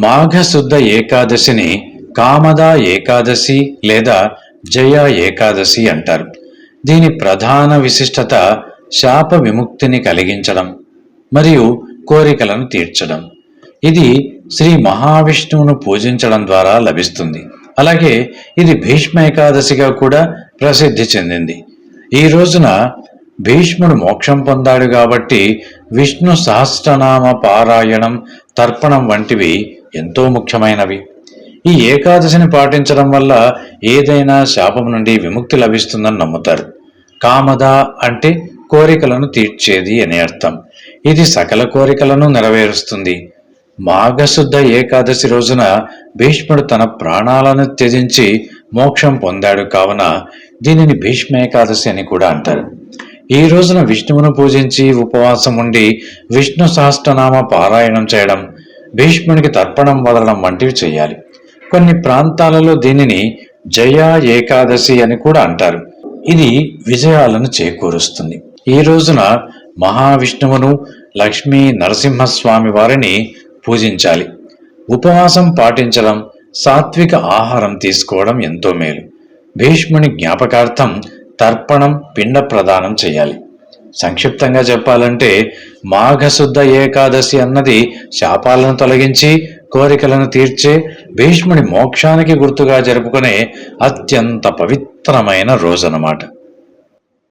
మాఘశుద్ధ ఏకాదశిని కామదా ఏకాదశి లేదా జయ ఏకాదశి అంటారు. దీని ప్రధాన విశిష్టత శాప విముక్తిని కలిగించడం మరియు కోరికలను తీర్చడం. ఇది శ్రీ మహావిష్ణువును పూజించడం ద్వారా లభిస్తుంది. అలాగే ఇది భీష్మ ఏకాదశిగా కూడా ప్రసిద్ధి చెందింది. ఈ రోజున భీష్ముడు మోక్షం పొందాడు కాబట్టి విష్ణు సహస్రనామ పారాయణం, తర్పణం వంటివి ఎంతో ముఖ్యమైనవి. ఈ ఏకాదశిని పాటించడం వల్ల ఏదైనా శాపం నుండి విముక్తి లభిస్తుందని నమ్ముతారు. కామద అంటే కోరికలను తీర్చేది అని అర్థం. ఇది సకల కోరికలను నెరవేరుస్తుంది. మాఘశుద్ధ ఏకాదశి రోజున భీష్ముడు తన ప్రాణాలను త్యజించి మోక్షం పొందాడు కావున దీనిని భీష్మ ఏకాదశి అని కూడా అంటారు. ఈ రోజున విష్ణువును పూజించి ఉపవాసం ఉండి విష్ణు సహస్రనామ పారాయణం చేయడం, భీష్మునికి తర్పణం వదలడం వంటివి చేయాలి. కొన్ని ప్రాంతాలలో దీనిని జయ ఏకాదశి అని కూడా అంటారు. ఇది విజయాలను చేకూరుస్తుంది. ఈ రోజున మహావిష్ణువును, లక్ష్మీ నరసింహస్వామి వారిని పూజించాలి. ఉపవాసం పాటించడం, సాత్విక ఆహారం తీసుకోవడం ఎంతో మేలు. భీష్ముని జ్ఞాపకార్థం తర్పణం, పిండ ప్రదానం చేయాలి. సంక్షిప్తంగా చెప్పాలంటే మాఘశుద్ధ ఏకాదశి అన్నది శాపాలను తొలగించి కోరికలను తీర్చే భీష్ముని మోక్షానికి గుర్తుగా జరుపుకునే అత్యంత పవిత్రమైన రోజు అన్నమాట.